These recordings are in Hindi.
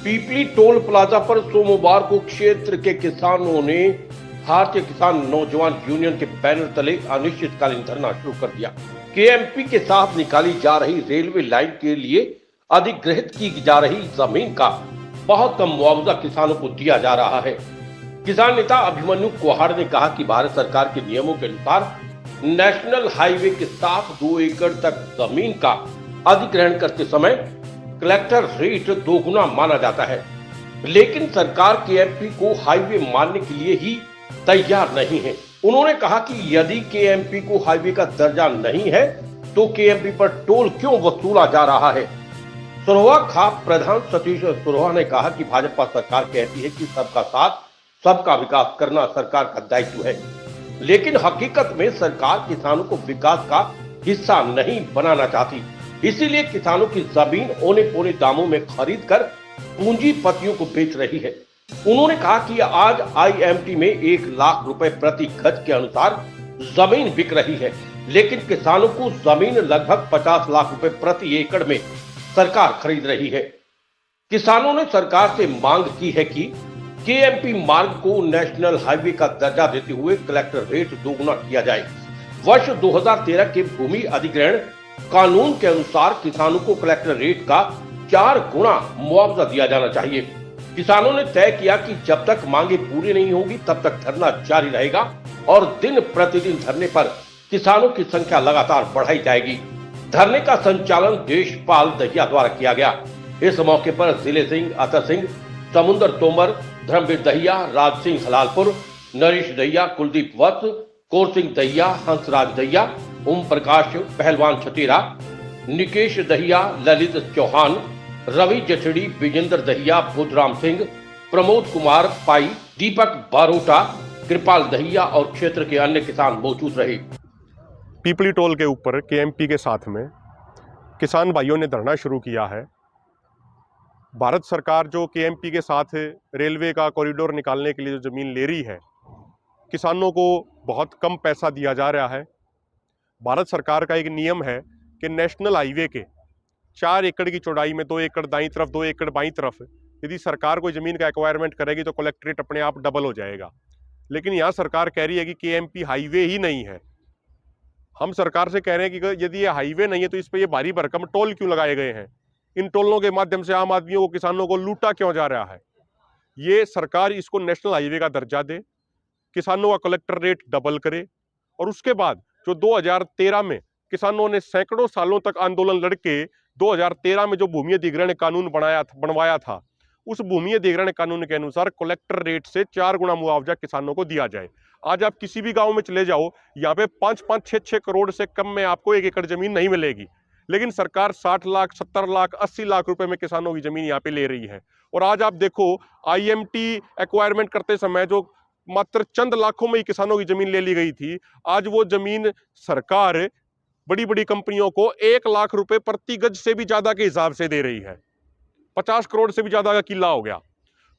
पीपली टोल प्लाजा पर सोमवार को क्षेत्र के किसानों ने भारतीय किसान नौजवान यूनियन के बैनर तले अनिश्चितकालीन धरना शुरू कर दिया। केएमपी के साथ निकाली जा रही रेलवे लाइन के लिए अधिग्रहित की जा रही जमीन का बहुत कम मुआवजा किसानों को दिया जा रहा है। किसान नेता अभिमन्यु कोहाड़ ने कहा कि भारत सरकार के नियमों के अनुसार नेशनल हाईवे के साथ 2 एकड़ तक जमीन का अधिग्रहण करते समय कलेक्टर रेट दोगुना माना जाता है, लेकिन सरकार केएमपी को हाईवे मानने के लिए ही तैयार नहीं है। उन्होंने कहा कि यदि केएमपी को हाईवे का दर्जा नहीं है तो केएमपी पर टोल क्यों वसूला जा रहा है। सरोहा खाप प्रधान सतीश सरोहा ने कहा कि भाजपा सरकार कहती है कि सबका साथ सबका विकास करना सरकार का दायित्व है, लेकिन हकीकत में सरकार किसानों को विकास का हिस्सा नहीं बनाना चाहती। इसीलिए किसानों की जमीन औने पौने दामों में खरीद कर पूंजीपतियों को बेच रही है। उन्होंने कहा कि आज आईएमटी में 1 लाख रुपए प्रति गज के अनुसार जमीन बिक रही है, लेकिन किसानों को जमीन लगभग 50 लाख रुपए प्रति एकड़ में सरकार खरीद रही है। किसानों ने सरकार से मांग की है कि केएमपी मार्ग को नेशनल हाईवे का दर्जा देते हुए कलेक्टर रेट दोगुना किया जाए। वर्ष 2013 के भूमि अधिग्रहण कानून के अनुसार किसानों को कलेक्टर रेट का 4 गुना मुआवजा दिया जाना चाहिए। किसानों ने तय किया कि जब तक मांगे पूरी नहीं होगी तब तक धरना जारी रहेगा और दिन प्रतिदिन धरने पर किसानों की संख्या लगातार बढ़ाई जाएगी। धरने का संचालन देशपाल दहिया द्वारा किया गया। इस मौके पर जिले सिंह, अतर सिंह, समुंदर तोमर, धर्मवीर दहिया, राज सिंह हलालपुर, नरेश दहिया, कुलदीप वत्स, कौर सिंह दहिया, हंसराज दहिया, ओम प्रकाश पहलवान छतीरा, निकेश दहिया, ललित चौहान, रवि जठड़ी, विजेंद्र दहिया, बुधराम सिंह, प्रमोद कुमार पाई, दीपक बारोटा, कृपाल दहिया और क्षेत्र के अन्य किसान मौजूद रहे। पीपली टोल के ऊपर केएमपी के साथ में किसान भाइयों ने धरना शुरू किया है। भारत सरकार जो केएमपी के साथ रेलवे का कॉरिडोर निकालने के लिए जो ज़मीन ले रही है, किसानों को बहुत कम पैसा दिया जा रहा है। भारत सरकार का एक नियम है कि नेशनल हाईवे के 4 एकड़ की चौड़ाई में 2 एकड़ दाईं तरफ, 2 एकड़ बाईं तरफ यदि सरकार कोई ज़मीन का एक्वायरमेंट करेगी तो कलेक्ट्रेट अपने आप डबल हो जाएगा। लेकिन यहाँ सरकार कह रही है कि केएमपी हाईवे ही नहीं है। हम सरकार से कह रहे हैं कि यदि ये हाईवे नहीं है तो इस पर ये भारी भरकम टोल क्यों लगाए गए हैं। इन टोलों के माध्यम से आम आदमियों को, किसानों को लूटा क्यों जा रहा है। ये सरकार इसको नेशनल हाईवे का दर्जा दे, किसानों का कलेक्टर रेट डबल करे और उसके बाद जो 2013 में किसानों ने सैकड़ों सालों तक आंदोलन लड़के 2013 में जो भूमि अधिग्रहण कानून बनवाया था, उस भूमि अधिग्रहण कानून के अनुसार कलेक्टर रेट से 4 गुना मुआवजा किसानों को दिया जाए। आज आप किसी भी गांव में चले जाओ, यहाँ पे 5-5, 6-6 करोड़ से कम में आपको 1 एकड़ जमीन नहीं मिलेगी, लेकिन सरकार 60 लाख, 70 लाख, 80 लाख रुपए में किसानों की जमीन यहाँ पे ले रही है। और आज आप देखो आईएमटी एक्वायरमेंट करते समय जो मात्र चंद लाखों में ही किसानों की जमीन ले ली गई थी, आज वो जमीन सरकार बड़ी बड़ी कंपनियों को 1 लाख रुपए प्रति गज से भी ज्यादा के हिसाब से दे रही है। 50 करोड़ से भी ज्यादा का किला हो गया।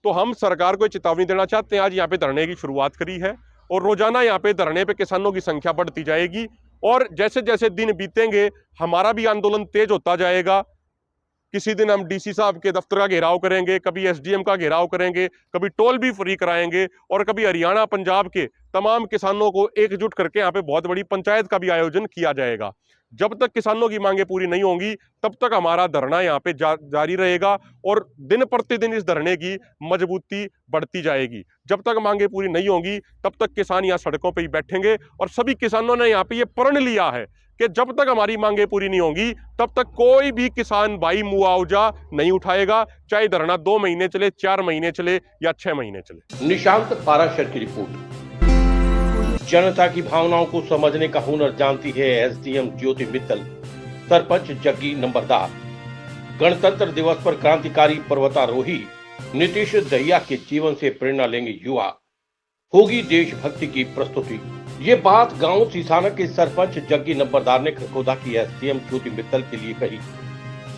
तो हम सरकार को चेतावनी देना चाहते हैं। आज यहाँ पे धरने की शुरुआत करी है और रोजाना यहाँ पे धरने पे किसानों की संख्या बढ़ती जाएगी और जैसे जैसे दिन बीतेंगे हमारा भी आंदोलन तेज होता जाएगा। किसी दिन हम डीसी साहब के दफ्तर का घेराव करेंगे, कभी एसडीएम का घेराव करेंगे, कभी टोल भी फ्री कराएंगे और कभी हरियाणा, पंजाब के तमाम किसानों को एकजुट करके यहाँ पे बहुत बड़ी पंचायत का भी आयोजन किया जाएगा। जब तक किसानों की मांगे पूरी नहीं होंगी तब तक हमारा धरना यहाँ पे जारी रहेगा और दिन प्रतिदिन इस धरने की मजबूती बढ़ती जाएगी। जब तक मांगे पूरी नहीं होंगी तब तक किसान यहाँ सड़कों पे ही बैठेंगे और सभी किसानों ने यहाँ पे ये प्रण लिया है कि जब तक हमारी मांगे पूरी नहीं होंगी तब तक कोई भी किसान भाई मुआवजा नहीं उठाएगा, चाहे धरना 2 महीने चले, 4 महीने चले या 6 महीने चले। निशांत पाराशर की रिपोर्ट। जनता की भावनाओं को समझने का हुनर जानती है एसडीएम ज्योति मित्तल, सरपंच जग्गी नंबरदार। गणतंत्र दिवस पर क्रांतिकारी पर्वतारोही नीतीश दहिया के जीवन से प्रेरणा लेंगे युवा, होगी देशभक्ति की प्रस्तुति। ये बात गांव सीसाना के सरपंच जग्गी नंबरदार ने खरखोदा की एसडीएम ज्योति मित्तल के लिए कही।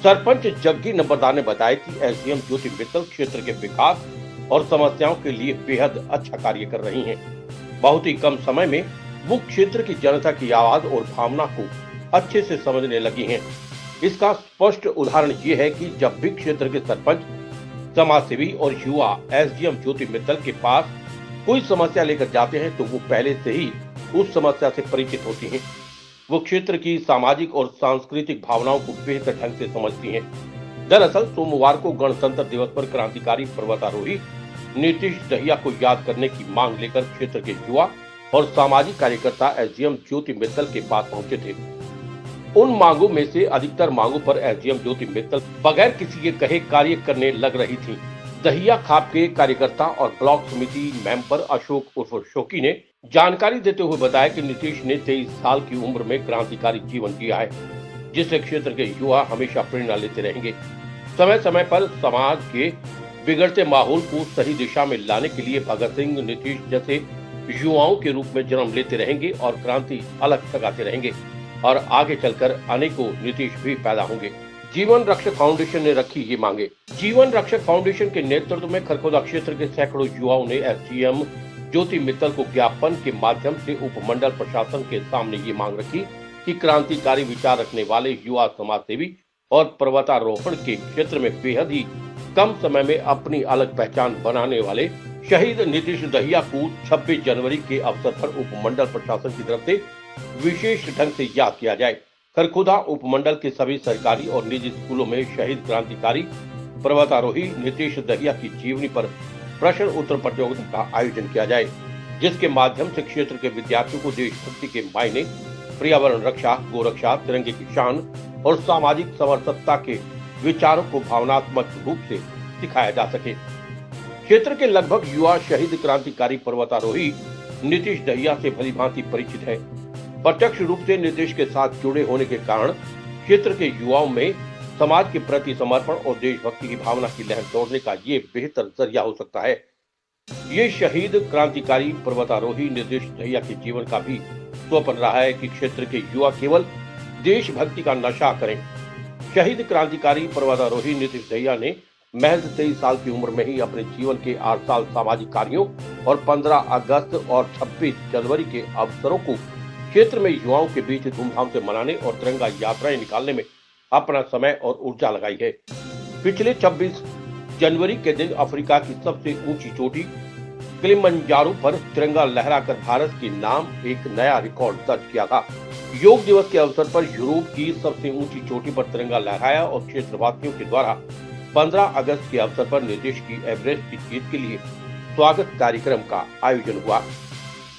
सरपंच जग्गी नंबरदार ने बताया कि एसडीएम ज्योति मित्तल क्षेत्र के विकास और समस्याओं के लिए बेहद अच्छा कार्य कर रही हैं। बहुत ही कम समय में वो क्षेत्र की जनता की आवाज और भावना को अच्छे से समझने लगी हैं। इसका स्पष्ट उदाहरण ये है कि जब भी क्षेत्र के सरपंच समाजसेवी और युवा एसडीएम ज्योति मित्तल के पास कोई समस्या लेकर जाते हैं तो वो पहले से ही उस समस्या से परिचित होती हैं। वो क्षेत्र की सामाजिक और सांस्कृतिक भावनाओं को बेहतर ढंग से समझती हैं। दरअसल सोमवार को गणतंत्र दिवस पर क्रांतिकारी पर्वतारोही नीतीश दहिया को याद करने की मांग लेकर क्षेत्र के युवा और सामाजिक कार्यकर्ता एसडीएम ज्योति मित्तल के पास पहुंचे थे। उन मांगों में से अधिकतर मांगों पर एसडीएम ज्योति मित्तल बगैर किसी के कहे कार्य करने लग रही थी। दहिया खाप के कार्यकर्ता और ब्लॉक समिति मेंबर अशोक उर्फ शोकी ने जानकारी देते हुए बताया कि नीतीश ने 23 साल की उम्र में क्रांतिकारी जीवन जिया है, जिससे क्षेत्र के युवा हमेशा प्रेरणा लेते रहेंगे। समय समय पर समाज के बिगड़ते माहौल को सही दिशा में लाने के लिए भगत सिंह, नीतीश जैसे युवाओं के रूप में जन्म लेते रहेंगे और क्रांति अलग जगाते रहेंगे और आगे चलकर अनेकों नीतीश भी पैदा होंगे। जीवन रक्षक फाउंडेशन ने रखी ये मांगे। जीवन रक्षक फाउंडेशन के नेतृत्व में खरखोदा क्षेत्र के सैकड़ों युवाओं ने एसडीएम ज्योति मित्तल को ज्ञापन के माध्यम से उपमंडल प्रशासन के सामने ये मांग रखी कि क्रांतिकारी विचार रखने वाले युवा समाजसेवी और पर्वतारोहण के क्षेत्र में बेहद ही कम समय में अपनी अलग पहचान बनाने वाले शहीद नीतीश दहिया को 26 जनवरी के अवसर पर उपमंडल प्रशासन की तरफ से विशेष ढंग से याद किया जाए। खरखोदा उपमंडल के सभी सरकारी और निजी स्कूलों में शहीद क्रांतिकारी पर्वतारोही नीतीश दहिया की जीवनी पर प्रश्न उत्तर प्रतियोगिता का आयोजन किया जाए, जिसके माध्यम से क्षेत्र के विद्यार्थियों को देशभक्ति के मायने, पर्यावरण रक्षा, गोरक्षा, तिरंगे की शान और सामाजिक समरसत्ता के विचारों को भावनात्मक रूप से सिखाया जा सके। क्षेत्र के लगभग युवा शहीद क्रांतिकारी पर्वतारोही नीतीश दहिया से भलीभांति परिचित है। प्रत्यक्ष रूप से नीतीश के साथ जुड़े होने के कारण क्षेत्र के युवाओं में समाज के प्रति समर्पण और देशभक्ति की भावना की लहर दौड़ने का ये बेहतर जरिया हो सकता है। ये शहीद क्रांतिकारी पर्वतारोही नीतीश दहिया के जीवन का भी स्वप्न रहा है कि क्षेत्र के युवा केवल देशभक्ति का नशा करें। शहीद क्रांतिकारी पर्वतारोही नीतीश दहिया ने महज 23 साल की उम्र में ही अपने जीवन के 8 साल सामाजिक कार्यों और 15 अगस्त और 26 जनवरी के अवसरों को क्षेत्र में युवाओं के बीच धूमधाम से मनाने और तिरंगा यात्राएं निकालने में अपना समय और ऊर्जा लगाई है। पिछले 26 जनवरी के दिन अफ्रीका की सबसे ऊंची चोटी किलिमंजारो पर तिरंगा लहराकर भारत के नाम एक नया रिकॉर्ड दर्ज किया था। योग दिवस के अवसर पर यूरोप की सबसे ऊंची चोटी पर तिरंगा लहराया और क्षेत्रवासियों के द्वारा 15 अगस्त के अवसर पर नीतीश की एवरेस्ट की जीत के लिए स्वागत कार्यक्रम का आयोजन हुआ।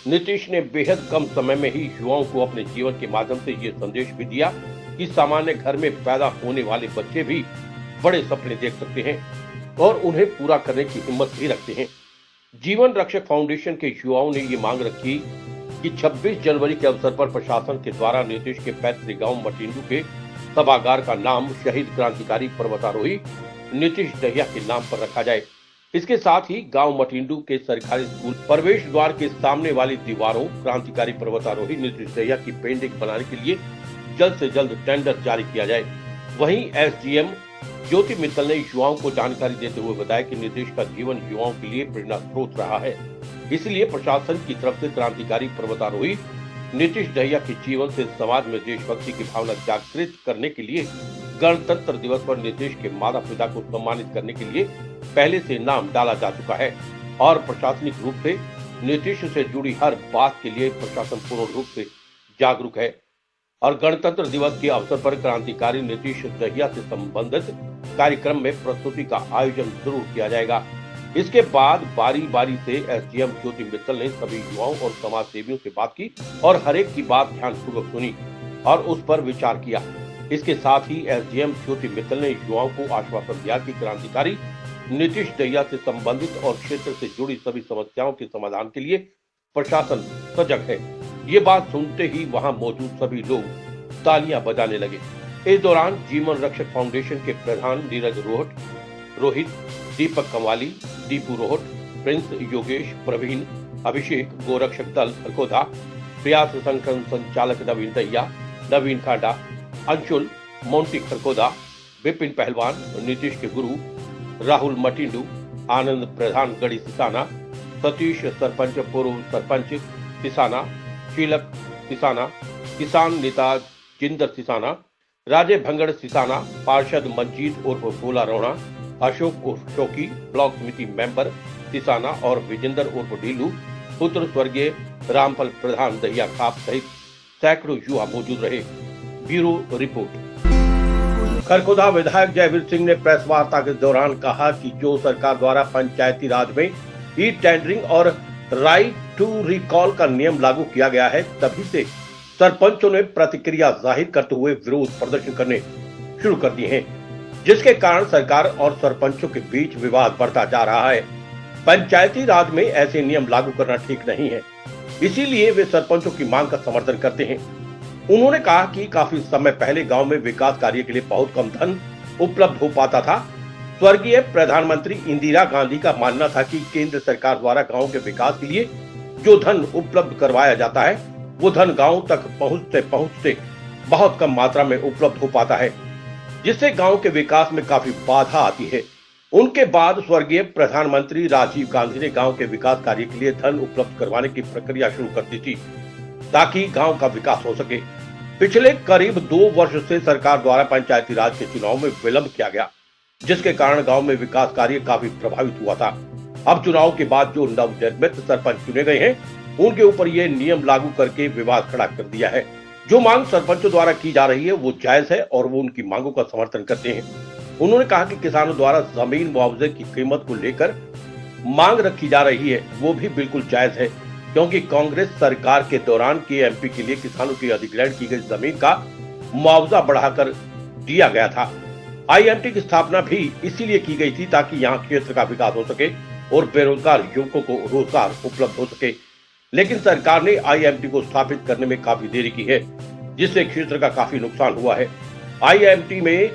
नीतीश ने बेहद कम समय में ही युवाओं को अपने जीवन के माध्यम से ये संदेश भी दिया कि सामान्य घर में पैदा होने वाले बच्चे भी बड़े सपने देख सकते हैं और उन्हें पूरा करने की हिम्मत भी रखते हैं। जीवन रक्षक फाउंडेशन के युवाओं ने ये मांग रखी कि 26 जनवरी के अवसर पर प्रशासन के द्वारा नीतीश के पैतृक गांव मटिंडू के सभागार का नाम शहीद क्रांतिकारी पर्वतारोही नीतीश दहिया के नाम पर रखा जाए। इसके साथ ही गांव मटिंडू के सरकारी स्कूल प्रवेश द्वार के सामने वाली दीवारों क्रांतिकारी पर्वतारोही नीतीश दहिया की पेंटिंग बनाने के लिए जल्द से जल्द टेंडर जारी किया जाए। वहीं एसडीएम ज्योति मित्तल ने युवाओं को जानकारी देते हुए बताया कि नीतीश का जीवन युवाओं के लिए प्रेरणा स्रोत रहा है, इसलिए प्रशासन की तरफ से क्रांतिकारी पर्वतारोही नीतीश दहिया के जीवन से समाज में देशभक्ति की भावना जागृत करने के लिए गणतंत्र दिवस पर नीतीश के माता पिता को सम्मानित करने के लिए पहले से नाम डाला जा चुका है और प्रशासनिक रूप से नीतीश से जुड़ी हर बात के लिए प्रशासन पूर्ण रूप से जागरूक है और गणतंत्र दिवस के अवसर पर क्रांतिकारी नीतीश दहिया से संबंधित कार्यक्रम में प्रस्तुति का आयोजन जरूर किया जाएगा। इसके बाद बारी बारी से एसडीएम ज्योति मित्तल ने सभी युवाओं और समाज सेवियों से बात की और हर एक की बात ध्यानपूर्वक सुनी और उस पर विचार किया। इसके साथ ही एसडीएम ज्योति मित्तल ने युवाओं को आश्वासन दिया कि क्रांतिकारी नीतीश दहिया से संबंधित और क्षेत्र से जुड़ी सभी समस्याओं के समाधान के लिए प्रशासन सजग है। ये बात सुनते ही वहां मौजूद सभी लोग तालियां बजाने लगे। इस दौरान जीवन रक्षक फाउंडेशन के प्रधान नीरज रोहित, दीपक कंवाली, दीपू रोहट, प्रिंस योगेश, प्रवीण, अभिषेक, गोरक्षक दल खरखोदा, प्रयास संगठन संचालक नवीन दहिया, नवीन खांडा, अंशुल, मोंटी खरखोदा, विपिन पहलवान, नीतीश के गुरु, राहुल मटिंडू, आनंद प्रधान गढ़ी सिसाना, सतीश सरपंच पूर्व सरपंच सिसाना, शीलक सिसाना, किसान नेता जिंदर सिसाना, राजे भंगड़ सिसाना, पार्षद मंजीत उर्फ भोला रोना, अशोक उर्फ चौकी, ब्लॉक समिति मेंबर तिसाना और विजेंद्र उर्फ ढीलू, पुत्र स्वर्गीय रामफल प्रधान दहिया खाप सहित सैकड़ों युवा मौजूद रहे। Bureau report. खरखोदा विधायक जयवीर सिंह ने प्रेस वार्ता के दौरान कहा कि जो सरकार द्वारा पंचायती राज में ई टेंडरिंग और राइट टू रिकॉल का नियम लागू किया गया है, तभी से सरपंचों ने प्रतिक्रिया जाहिर करते हुए विरोध प्रदर्शन करने शुरू कर दिए हैं, जिसके कारण सरकार और सरपंचों के बीच विवाद बढ़ता जा रहा है। पंचायती राज में ऐसे नियम लागू करना ठीक नहीं है, इसीलिए वे सरपंचों की मांग का समर्थन करते हैं। उन्होंने कहा कि काफी समय पहले गांव में विकास कार्य के लिए बहुत कम धन उपलब्ध हो पाता था। स्वर्गीय प्रधानमंत्री इंदिरा गांधी का मानना था कि केंद्र सरकार द्वारा गांव के विकास के लिए जो धन उपलब्ध करवाया जाता है, वो धन गांव तक पहुंचते बहुत कम मात्रा में उपलब्ध हो पाता है, जिससे गांव के विकास में काफी बाधा आती है। उनके बाद स्वर्गीय प्रधानमंत्री राजीव गांधी ने गांव के विकास कार्य के लिए धन उपलब्ध करवाने की प्रक्रिया शुरू कर दी थी, ताकि गांव का विकास हो सके। पिछले करीब 2 वर्ष से सरकार द्वारा पंचायती राज के चुनाव में विलंब किया गया, जिसके कारण गांव में विकास कार्य काफी प्रभावित हुआ था। अब चुनाव के बाद जो नवनिर्मित सरपंच चुने गए हैं, उनके ऊपर ये नियम लागू करके विवाद खड़ा कर दिया है। जो मांग सरपंचों द्वारा की जा रही है वो जायज है और वो उनकी मांगों का समर्थन करते हैं। उन्होंने कहा कि किसानों द्वारा जमीन मुआवजे की कीमत को लेकर मांग रखी जा रही है, वो भी बिल्कुल जायज है, क्योंकि कांग्रेस सरकार के दौरान केएमपी के लिए किसानों की अधिग्रहण की गई जमीन का मुआवजा बढ़ाकर दिया गया था। आईएमटी की स्थापना भी इसीलिए की गई थी ताकि यहाँ क्षेत्र का विकास हो सके और बेरोजगार युवकों को रोजगार उपलब्ध हो सके। लेकिन सरकार ने आईएमटी को स्थापित करने में काफी देरी की है, जिससे क्षेत्र का काफी नुकसान हुआ है। आईएमटी में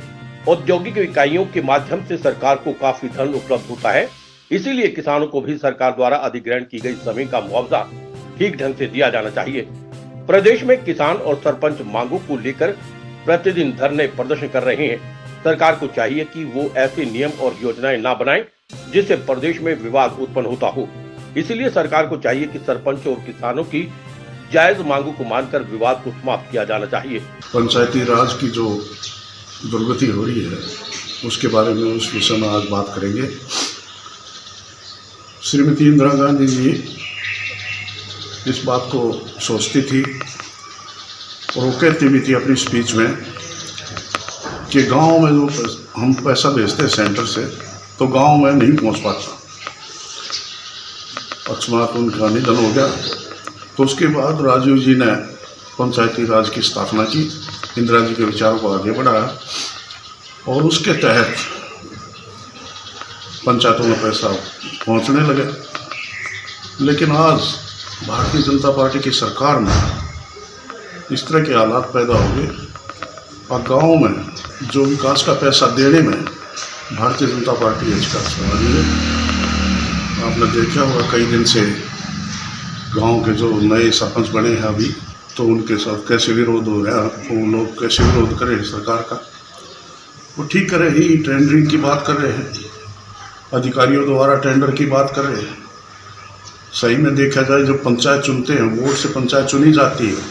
औद्योगिक इकाइयों के माध्यम से सरकार को काफी धन उपलब्ध होता है, इसीलिए किसानों को भी सरकार द्वारा अधिग्रहण की गई जमीन का मुआवजा ठीक ढंग से दिया जाना चाहिए। प्रदेश में किसान और सरपंच मांगों को लेकर प्रतिदिन धरने प्रदर्शन कर रहे हैं। सरकार को चाहिए कि वो ऐसे नियम और योजनाएं ना बनाएं जिससे प्रदेश में विवाद उत्पन्न होता हो। इसलिए सरकार को चाहिए कि सरपंचों और किसानों की जायज मांगों को मानकर विवाद को समाप्त किया जाना चाहिए। पंचायती राज की जो दुर्गति हो रही है उसके बारे में उस विषय में आज बात करेंगे। श्रीमती इंदिरा गांधी जी इस बात को सोचती थी और वो कहती भी थी अपनी स्पीच में कि गांव में जो हम पैसा भेजते हैं सेंटर से, तो गांव में नहीं पहुंच पाता। अकस्मात उनका निधन हो गया, तो उसके बाद राजीव जी ने पंचायती राज की स्थापना की, इंदिरा जी के विचारों को आगे बढ़ाया और उसके तहत पंचायतों में पैसा पहुंचने लगे। लेकिन आज भारतीय जनता पार्टी की सरकार में इस तरह के हालात पैदा हो गए और गांव में जो विकास का पैसा देने में भारतीय जनता पार्टी हिचकिचाहट कर रही है। आपने देखा होगा कई दिन से गांव के जो नए सरपंच बने हैं अभी, तो उनके साथ कैसे विरोध हो रहा है, वो लोग कैसे विरोध कर रहे हैं सरकार का। वो ठीक कर रहे हैं, टेंडरिंग की बात कर रहे हैं, अधिकारियों द्वारा टेंडर की बात कर रहे हैं। सही में देखा जाए, जब पंचायत चुनते हैं, वोट से पंचायत चुनी जाती है,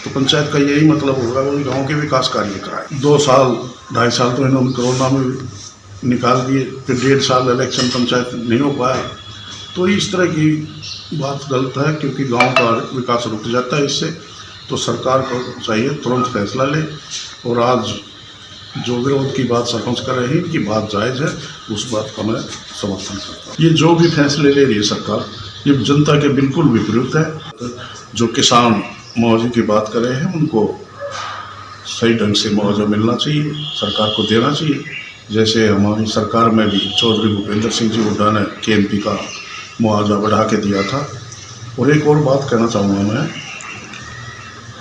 तो पंचायत का यही मतलब होगा वो गांव के विकास कार्य कराए। 2 साल 2.5 साल तो इन्होंने कोरोना में निकाल दिए, फिर 1.5 साल इलेक्शन पंचायत नहीं हो पाया। तो इस तरह की बात गलत है, क्योंकि गांव का विकास रुक जाता है इससे। तो सरकार को चाहिए तुरंत फैसला ले। और आज जो विरोध की बात सरपंच कर रहे हैं, इनकी बात जायज़ है, उस बात का मैं समर्थन करता हूँ। ये जो भी फैसले ले रही है सरकार, ये जनता के बिल्कुल विपरीत है। जो किसान मुआवजे की बात कर रहे हैं, उनको सही ढंग से मुआवजा मिलना चाहिए, सरकार को देना चाहिए। जैसे हमारी सरकार में भी चौधरी भूपेंद्र सिंह जी हुड्डा ने केएमपी का मुआवजा बढ़ा के दिया था। और एक और बात कहना चाहूँगा मैं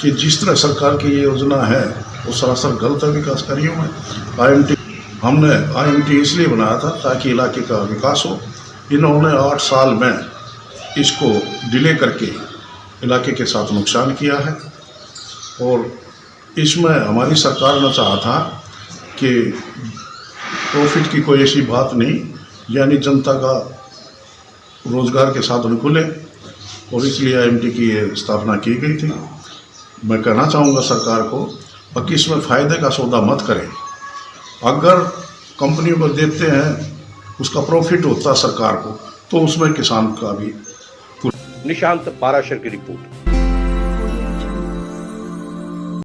कि जिस तरह सरकार की ये योजना है वो सरासर गलत है विकास कार्यों में। हमने आईएमटी इसलिए बनाया था ताकि इलाके का विकास हो। इन्होंने 8 साल में इसको डिले करके इलाके के साथ नुकसान किया है। और इसमें हमारी सरकार ने चाहा था कि प्रॉफिट की कोई ऐसी बात नहीं, यानी जनता का रोजगार के साथ खुले, और इसलिए आईएमटी की ये स्थापना की गई थी। मैं कहना चाहूँगा सरकार को, बाकी इसमें फ़ायदे का सौदा मत करें। अगर कंपनियों को देते हैं उसका प्रॉफिट होता सरकार को, तो उसमें किसान का भी। निशांत पाराशर की रिपोर्ट।